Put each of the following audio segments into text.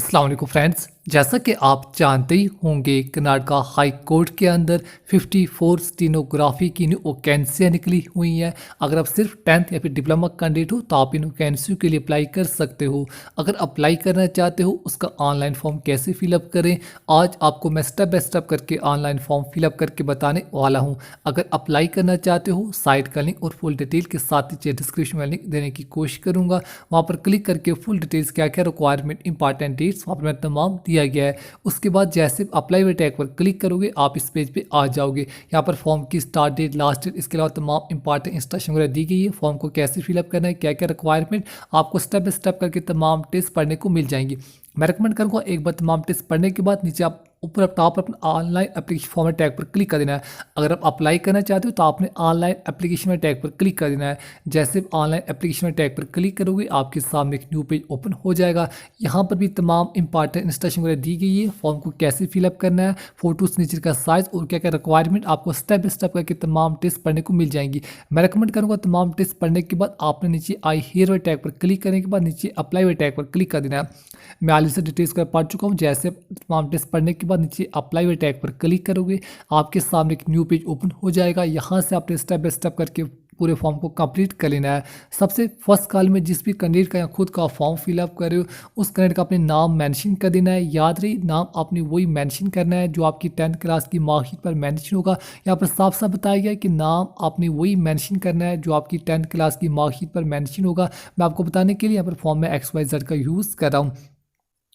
अस्सलाम वालेकुम फ्रेंड्स। जैसा कि आप जानते ही होंगे, कर्नाटका हाई कोर्ट के अंदर 54 स्टीनोग्राफी की न्यू वैकेंसियाँ निकली हुई हैं। अगर आप सिर्फ 10th या फिर डिप्लोमा कैंडिडेट हो तो आप इन वैकेंसियों के लिए अप्लाई कर सकते हो। अगर अप्लाई करना चाहते हो उसका ऑनलाइन फॉर्म कैसे फिलअप करें, आज आपको मैं स्टेप बाय स्टेप करके ऑनलाइन फॉर्म फिलअप करके बताने वाला हूँ। अगर अप्लाई करना चाहते हो साइट का लिंक और फुल डिटेल के साथ नीचे डिस्क्रिप्शन में लिंक देने की कोशिश करूँगा। वहाँ पर क्लिक करके फुल डिटेल्स क्या क्या रिक्वायरमेंट इंपॉर्टेंट डेट्स वहाँ पर मैं तमाम दिया गया है। उसके बाद जैसे अप्लाई वे टैग पर क्लिक करोगे आप इस पेज पे आ जाओगे। यहाँ पर फॉर्म की स्टार्ट डेट, लास्ट डेट, इसके अलावा तमाम इंपॉर्टेंट इंस्ट्रक्शन वगैरह दी गई है। फॉर्म को कैसे फिलअप करना है, क्या क्या रिक्वायरमेंट, आपको स्टेप बाय स्टेप करके तमाम टेस्ट पढ़ने को मिल जाएंगी। मैं रिकमेंड करूँगा एक बार तमाम टेस्ट पढ़ने के बाद नीचे आप ऊपर टॉप पर अपना ऑनलाइन एप्लीकेशन फॉर्म टैग पर क्लिक कर देना है। अगर आप अप्लाई करना चाहते हो तो आपने ऑनलाइन एप्लीकेशन में टैग पर क्लिक कर देना है। जैसे ऑनलाइन एप्लीकेशन में टैग पर क्लिक करोगे आपके सामने एक न्यू पेज ओपन हो जाएगा। यहाँ पर भी तमाम इंपॉर्टेंट इंस्ट्रक्शन वगैरह दी गई है। फॉर्म को कैसे फिलअप करना है, फोटो सिग्नेचर का साइज और क्या क्या रिक्वायरमेंट, आपको स्टेप बाय स्टेप करके तमाम टेस्ट पढ़ने को मिल जाएंगी। मैं रिकमेंड करूँगा तमाम टेस्ट पढ़ने के बाद आपने नीचे आई हियर वाले टैग पर क्लिक करने के बाद नीचे अप्लाई वाले टैग पर क्लिक कर देना है। मैं ऑलरेडी से डिटेल्स कर पढ़ चुका हूँ। जैसे तमाम टेस्ट पढ़ने के बाद नीचे अप्लाई वाले टैग पर क्लिक करोगे आपके सामने एक न्यू पेज ओपन हो जाएगा। यहाँ से आपने स्टेप बाय स्टेप करके पूरे फॉर्म को कंप्लीट कर लेना है। सबसे फर्स्ट कॉल में जिस भी कैंडिडेट का खुद का फॉर्म फिलअप कर रहे हो उस कैंडिडेट का अपने नाम मेंशन कर देना है। याद रही, नाम आपने वही मेंशन करना है जो आपकी 10th क्लास की मार्कशीट पर मेंशन होगा। यहाँ पर साफ साफ बताया गया है कि नाम आपने वही मेंशन करना है जो आपकी 10th क्लास की मार्कशीट पर मेंशन होगा। मैं आपको बताने के लिए यहाँ पर फॉर्म में XYZ का यूज़ कर रहा हूँ।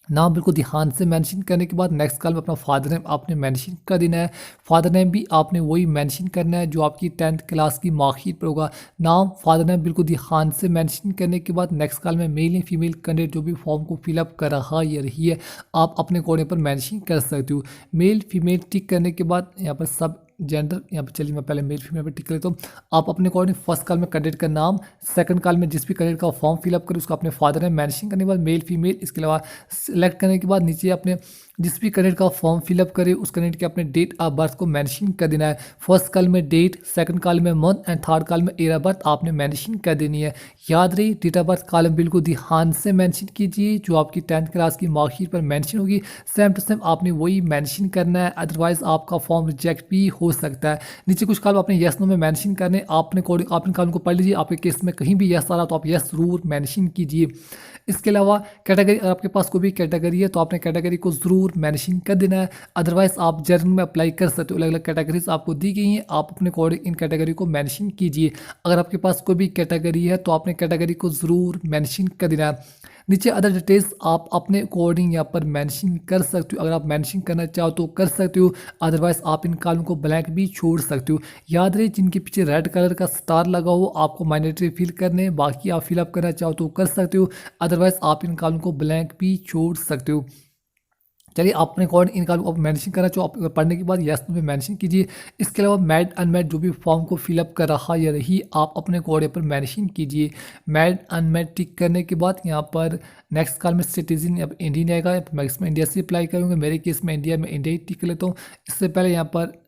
नाम बिल्कुल ध्यान से मेंशन करने के बाद नेक्स्ट कॉल में अपना फादर नेम आपने मेंशन कर देना है। फादर नेम भी आपने वही मेंशन करना है जो आपकी 10th क्लास की मार्कशीट पर होगा। नाम, फादर नेम बिल्कुल ध्यान से मेंशन करने के बाद नेक्स्ट कॉल में मेल या फीमेल कैंडिडेट जो भी फॉर्म को फिलअप कर रहा या रही है आप अपने कोड पर मेंशन कर सकते हो। मेल फीमेल टिक करने के बाद यहाँ पर सब जेंडर, यहाँ पर चलिए मैं पहले मेल फीमेल पर टिक कर लेता हूँ। आप अपने अकॉर्डिंग फर्स्ट कॉल में कैंडिडेट का नाम, सेकंड कॉल में जिस भी कैंडिडेट का फॉर्म फिलअप करे उसका अपने फादर नेम मेंशन करने के बाद मेल फीमेल, इसके अलावा सेलेक्ट करने के बाद नीचे अपने जिस भी कैंडिडेट का फॉर्म फिलअप करे उस कैंडिडेट के अपने डेट ऑफ बर्थ को मेंशन कर देना है। फर्स्ट कॉल में डेट, सेकंड कॉल में मंथ एंड थर्ड कॉल में ईयर ऑफ बर्थ आपने मेंशन कर देनी है। याद रही, डेट ऑफ बर्थ कॉलम बिल्कुल ध्यान से मेंशन कीजिए जो आपकी 10th क्लास की मार्कशीट पर मेंशन होगी। सेम टू सेम आपने वही मेंशन करना है, अदरवाइज आपका फॉर्म रिजेक्ट भी हो सकता है। नीचे कुछ कॉलम आपने यस नो में मेंशन करने, आपने कोडिंग आपने कॉलम को पढ़ लीजिए। आपके केस में कहीं भी यस आ रहा तो आप यस जरूर मेंशन कीजिए। इसके अलावा कैटेगरी, अगर आपके पास कोई भी कैटेगरी है तो आपने कैटेगरी को ज़रूर मेंशन कर देना है। अदरवाइज आप जनरल में अप्लाई कर सकते हो। अलग अलग कैटेगरीज आपको दी गई हैं, आप अपने अकॉर्डिंग इन कैटेगरी को मेंशन कीजिए। अगर आपके पास कोई भी कैटेगरी है तो आपने कैटेगरी को ज़रूर मेंशन कर देना है। नीचे अदर डिटेल्स आप अपने अकॉर्डिंग यहाँ पर मेंशन कर सकते हो। अगर आप मेंशन करना चाहो तो कर सकते हो, अदरवाइज आप इन कॉलम को ब्लैंक भी छोड़ सकते हो। याद रहे, जिनके पीछे रेड कलर का स्टार लगा हो आपको मैंडेटरी फिल करने, बाकी आप फिलअप करना चाहो तो कर सकते हो, अदरवाइज आप इन कॉलम को ब्लैंक भी छोड़ सकते हो। चलिए, आप अपने अकॉर्डिंग इन कॉलम को मेंशन करना चाहो आप पढ़ने के बाद यस में मेंशन कीजिए। इसके अलावा मैड अनमैड जो भी फॉर्म को फिलअप कर रहा या रही आप अपने अकॉर्डिंग पर मेंशन कीजिए। मैड अनमैड टिक करने के बाद यहाँ पर नेक्स्ट कॉल में सिटीजन अब इंडियन आएगा, मैक्सिमम इंडिया से अप्लाई करूँगा। मेरे केस में इंडिया में इंडिया ही टिक कर लेता हूँ। इससे पहले यहाँ पर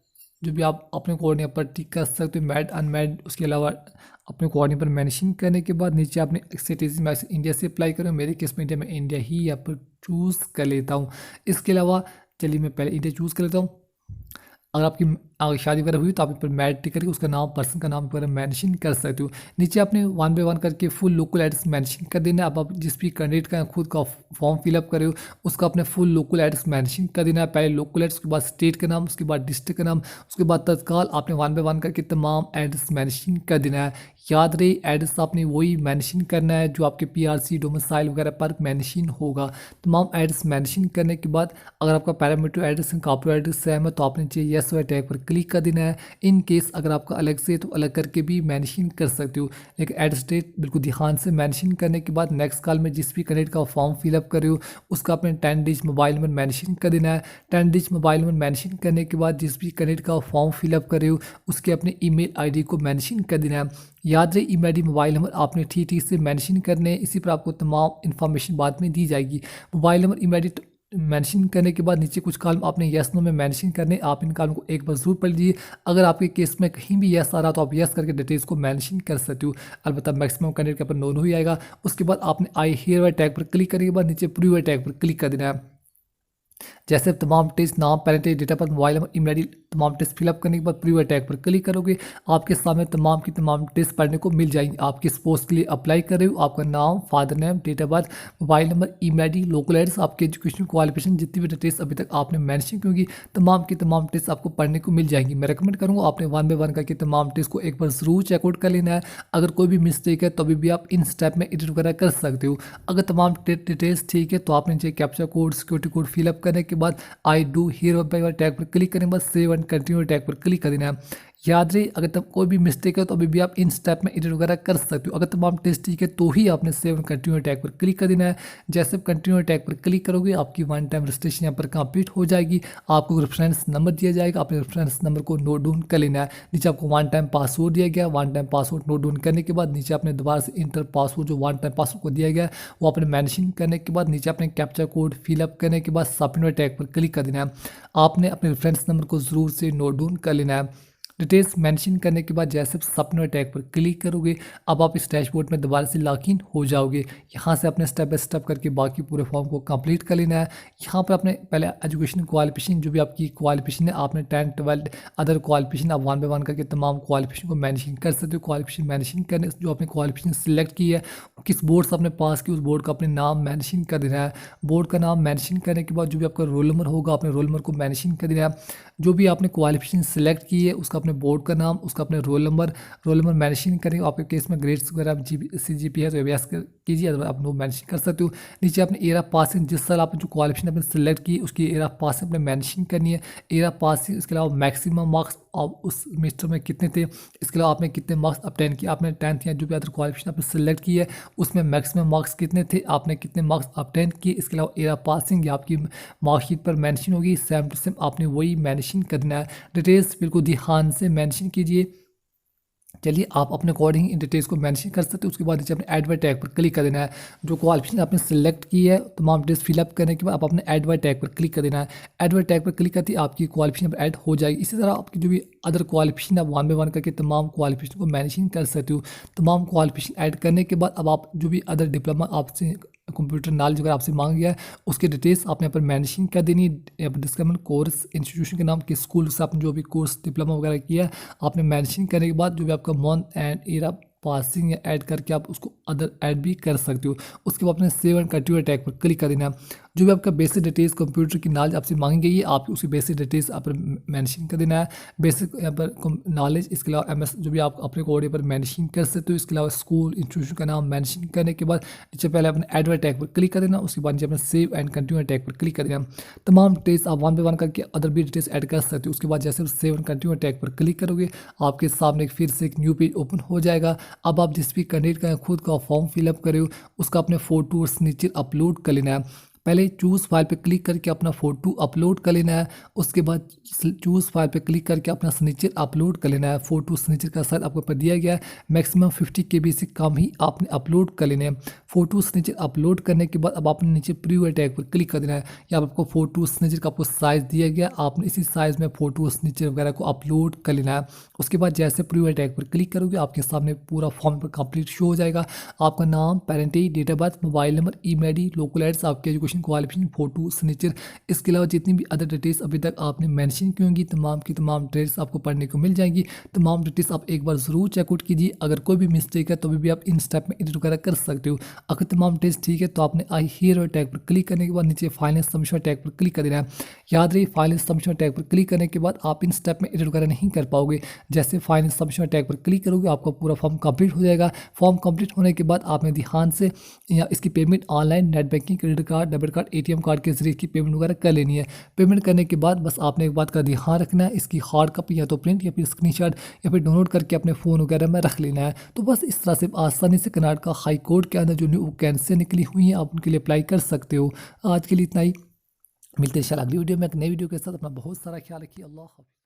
जो भी आप अपने कोड यहाँ पर टिक कर सकते हो मैड अनमैड। उसके अलावा अपने कोड पर मेंशन करने के बाद नीचे आपने सिटीजन में इंडिया से अप्लाई करो। मेरे केस में इंडिया में इंडिया ही यहाँ पर चूज़ कर लेता हूँ। इसके अलावा चलिए मैं पहले इंडिया चूज़ कर लेता हूँ। अगर आपकी आगे शादी वगैरह हुई तो आप पर मैरिड टिक करके उसका नाम, पर्सन का नाम वगैरह मेंशन कर सकते हो। नीचे आपने 1 बाय 1 करके फुल लोकल एड्रेस मेंशन कर देना है। अब आप जिस भी कैंडिडेट का खुद का फॉर्म फिलअप करे हो उसका अपने फुल लोकल एड्रेस मेंशन कर देना है। पहले लोकल एड्रेस, उसके बाद स्टेट का नाम, उसके बाद डिस्ट्रिक्ट का नाम, उसके बाद तत्काल आपने 1 बाय 1 करके तमाम एड्रेस मेंशन कर देना है। याद रहे, एड्रेस आपने वही मेंशन करना है जो आपके PRC डोमिसाइल वगैरह पर मेंशन होगा। तमाम एड्रेस मेंशन करने के बाद अगर आपका parameter address copy address same है तो आपने चाहिए यस वाले टैग पर क्लिक कर देना है। इन केस अगर आपका अलग से तो अलग करके भी मेंशन कर सकते हो, लेकिन एड्रेस डेट बिल्कुल ध्यान से मेंशन करने के बाद नेक्स्ट कॉल में जिस भी कैंडिडेट का फॉर्म फिलअप कर रहे हो उसका अपने 10 डिजिट मोबाइल नंबर मेंशन कर देना है। 10 डिजिट मोबाइल नंबर मेंशन करने के बाद जिस भी कैंडिडेट का फॉर्म फिलअप कर रहे हो उसके अपने ईमेल आईडी को मेंशन कर देना है। याद रहे, ईमेल आईडी मोबाइल नंबर आपने ठीक ठीक से मेंशन करने हैं। इसी पर आपको तमाम इन्फॉर्मेशन बाद में दी जाएगी। Mobile number email ID mention करने के बाद नीचे कुछ कॉलम आपने येस नो में मेंशन करने, आप इन कॉलम को एक बार ज़रूर पढ़ लीजिए। अगर आपके केस में कहीं भी येस आ रहा तो आप येस करके डिटेल्स को मेंशन कर सकते हो। अलबत्ता मैक्सिमम कैंडिडेट के ऊपर नो नो ही आएगा। उसके बाद आपने आई हियर बाय टैग पर क्लिक करने के बाद नीचे प्रूव बाय टैग पर क्लिक कर देना है। जैसे तमाम टेस्ट नाम, पेरेंटेज, डेटा पर, मोबाइल नंबर, ईमेल आईडी, तमाम टेस्ट फिलअप करने के बाद प्रीव्यू टैग पर क्लिक करोगे, आपके सामने तमाम की तमाम टेस्ट पढ़ने को मिल जाएंगे। आप किस पोस्ट के लिए अप्लाई कर रहे हो, आपका नाम, father name, date of birth, mobile number, email ID, local address, आपके एजुकेशन क्वालिफिकेशन, जितनी भी डिटेल्स अभी तक आपने मेंशन की होगी, तमाम की तमाम टेस्ट आपको पढ़ने को मिल जाएंगी। मैं रिकमेंड करूँगा आपने 1 बाय 1 करके तमाम टेस्ट को एक बार ज़रूर चेकआउट कर लेना है। अगर कोई भी मिस्टेक है तो अभी भी आप इन स्टेप में एडिट वगैरह कर सकते हो। अगर तमाम डिटेल्स ठीक है तो आपने नीचे captcha code, security code fill up करने के बाद I do here bye tag पर क्लिक करने के बाद सेव एंड कंटिन्यू टैग पर क्लिक कर देना है। याद रहे, अगर तब कोई भी मिस्टेक है तो अभी भी आप इन स्टेप में एडिट वगैरह कर सकते हो। अगर तमाम टेस्ट ठीक है तो ही आपने सेव एंड कंटिन्यू टैग पर क्लिक कर देना है। जैसे कंटिन्यू टैग पर क्लिक करोगे आपकी 1 टाइम रजिस्ट्रेशन यहाँ पर कंप्लीट हो जाएगी। आपको रेफरेंस नंबर दिया जाएगा, अपने रेफरेंस नंबर को नोट डाउन कर लेना है। नीचे आपको 1 टाइम पासवर्ड दिया गया, 1 टाइम पासवर्ड नोट डाउन करने के बाद नीचे आपने दोबारा से इंटर पासवर्ड जो 1 टाइम पासवर्ड को दिया गया वो आपने मेंशन करने के बाद नीचे अपने कैप्चा कोड फिलअप करने के बाद सबमिट टैग पर क्लिक कर देना है। आपने अपने रेफरेंस नंबर को ज़रूर से नोट डाउन कर लेना है। डिटेल्स मेंशन करने के बाद जैसे सबमिट टैग पर क्लिक करोगे अब आप इस डैशबोर्ड में दोबारा से लॉगिन हो जाओगे। यहाँ से अपने स्टेप बाय स्टेप करके बाकी पूरे फॉर्म को कंप्लीट कर लेना है। यहाँ पर आपने पहले एजुकेशन क्वालिफिकेशन, जो भी आपकी क्वालिफिकेशन है, आपने 10, 12 अदर क्वालिफिकेशन आप 1 बाय 1 करके तमाम क्वालिफिकेशन को मेंशन कर सकते हो। क्वालिफिकेशन मेंशन करने जो आपने क्वालिफिकेशन सिलेक्ट की है, किस बोर्ड से आपने पास की, उस बोर्ड का अपने नाम मेंशन कर देना है। बोर्ड का नाम मेंशन करने के बाद जो भी आपका रोल नंबर होगा अपने रोल नंबर को मेंशन कर देना है। जो भी आपने क्वालिफिकेशन सिलेक्ट की है उसका अपने बोर्ड का नाम, उसका अपने रोल नंबर मेंशन करेंगे। आपके केस में ग्रेड्स वगैरह CGP है तो एबीएस कीजिए, अगर आप नो मेंशन कर सकते हो। नीचे आपने एयर ऑफ पासिंग, जिस साल आपने जो क्वालिफिकेशन आपने सिलेक्ट की उसकी एयर ऑफ पासिंग अपने मेंशन करनी है। एयर ऑफ पासिंग, इसके अलावा मैक्सिमम मार्क्स आप उस सेमेस्टर में कितने थे, इसके अलावा आपने कितने मार्क्स ऑब्टेन किए, आपने 10th या जो भी अदर क्वालिफिकेशन आपने सिलेक्ट की है उसमें मैक्सिमम मार्क्स कितने थे, आपने कितने मार्क्स ऑब्टेन किए। इसके अलावा एयर ऑफ पासिंग या आपकी मार्कशीट पर मेंशन होगी, सेम टू सेम आपने वही मेंशन करना है। डिटेल्स बिल्कुल ध्यान से मेंशन कीजिए। चलिए आप अपने अकॉर्डिंग इन डिटेल्स को मेंशन कर सकते हो। उसके बाद नीचे अपने ऐड बाय टैग पर क्लिक कर देना है। जो क्वालिफिकेशन आपने सिलेक्ट की है तमाम डिटेल्स फिलअप करने के बाद आप अपने ऐड बाय टैग पर क्लिक कर देना है। ऐड बाय टैग पर क्लिक करते ही आपकी क्वालिफिकेशन पर ऐड हो जाएगी। इसी तरह आपकी जो भी अदर क्वालिफिकेशन आप 1 बाय 1 करके तमाम क्वालिफिकेशन को मेंशन कर सकते हो। तमाम क्वालिफिकेशन ऐड करने के बाद अब आप जो भी अदर डिप्लोमा आपसे कंप्यूटर नॉलेज अगर आपसे मांग गया है उसकी डिटेल्स आपने यहाँ पर मेंशन कर देनी है। डिस्क्रिप्शन कोर्स, इंस्टीट्यूशन के नाम, किस स्कूल से आपने जो भी कोर्स डिप्लोमा वगैरह किया है आपने मेंशन करने के बाद जो भी आपका month and year of passing या ऐड करके आप उसको अदर ऐड भी कर सकते हो। उसके बाद अपने सेव एंड कंटिन्यू टैग पर क्लिक कर देना। जो भी आपका बेसिक डिटेल्स कंप्यूटर की नॉलेज आपसे मांगी गई है आप उसकी बेसिक डिटेल्स आप मेंशन कर देना है। बेसिक यहाँ पर नॉलेज, इसके अलावा MS जो भी आप अपने कोड पर मेंशन कर सकते हो। इसके अलावा स्कूल, इंस्टीट्यूशन का नाम मेंशन करने के बाद नीचे पहले अपने ऐड बाय टैग पर क्लिक कर देना। उसके बाद नीचे अपने सेव एंड कंटिन्यू टैग पर क्लिक कर देना। तमाम डिटेल्स आप 1 बाय 1 करके अदर भी डिटेल्स ऐड कर सकते हो। उसके बाद जैसे सेव एंड कंटिन्यू टैग पर क्लिक करोगे आपके सामने फिर से एक न्यू पेज ओपन हो जाएगा। अब आप जिस भी कैंडिडेट का खुद का फॉर्म फिलअप करे हो उसका अपने फोटो और सिग्नेचर अपलोड कर लेना है। पहले चूज़ फाइल पे क्लिक करके अपना फ़ोटो अपलोड कर लेना है। उसके बाद चूज़ फाइल पे क्लिक करके अपना सिग्नेचर अपलोड कर लेना है। फ़ोटो सिग्नेचर का साइज आपको पर दिया गया है, मैक्सिमम 50 KB से कम ही आपने अपलोड कर लेने हैं। फ़ोटो सिग्नेचर अपलोड करने के बाद अब आपने नीचे प्रीव्यू टैग पर क्लिक कर देना है। यहाँ पर आपको फ़ोटो सिग्नेचर का आपको साइज़ दिया गया, आपने इसी साइज़ में फ़ोटो सिग्नेचर वगैरह को अपलोड कर लेना है। उसके बाद जैसे प्रीव्यू टैग पर क्लिक करोगे आपके सामने पूरा फॉर्म पर कंप्लीट शो हो जाएगा। आपका नाम, parentage, date of birth, mobile number, email ID, local address, आपके एजुकेशन क्वालिफिकेशन, फोटो, सिग्नेचर, इसके अलावा जितनी भी अदर डिटेल्स अभी तक आपने मेंशन की होंगी तमाम की तमाम डिटेल्स आपको पढ़ने को मिल जाएंगी। तमाम डिटेल्स आप एक बार ज़रूर चेकआउट कीजिए। अगर कोई भी मिस्टेक है तो भी आप इन स्टेप में एडिट वगैरह कर सकते हो। अगर तमाम डिटेल्स ठीक है तो आपने आई हियर टैग पर क्लिक करने के बाद नीचे फाइनल सबमिशन टैग पर क्लिक कर देना है। याद रही फाइनल सबमिशन टैग पर क्लिक करने के बाद आप इन स्टेप में एडिट वगैरह नहीं कर पाओगे। जैसे फाइनल सबमिशन टैग पर क्लिक करोगे आपका पूरा फॉर्म कंप्लीट हो जाएगा। फॉर्म कंप्लीट होने के बाद आपने ध्यान से या इसकी payment online, net banking, credit card, debit card, ATM card के जरिए की पेमेंट वगैरह कर लेनी है। पेमेंट करने के बाद बस आपने एक बात का ध्यान रखना है, इसकी हार्ड कॉपी या तो प्रिंट या फिर स्क्रीनशॉट या फिर डाउनलोड करके अपने फ़ोन वगैरह में रख लेना है। तो बस इस तरह से आसानी से कर्नाटका हाई कोर्ट के अंदर जो न्यू वैकेंसी निकली हुई हैं आप उनके लिए अप्लाई कर सकते हो। आज के लिए इतना ही, मिलते हैं इंशाल्लाह अगली वीडियो में एक नई वीडियो के साथ। अपना बहुत सारा ख्याल रखिए। अल्लाह हाफ़िज़।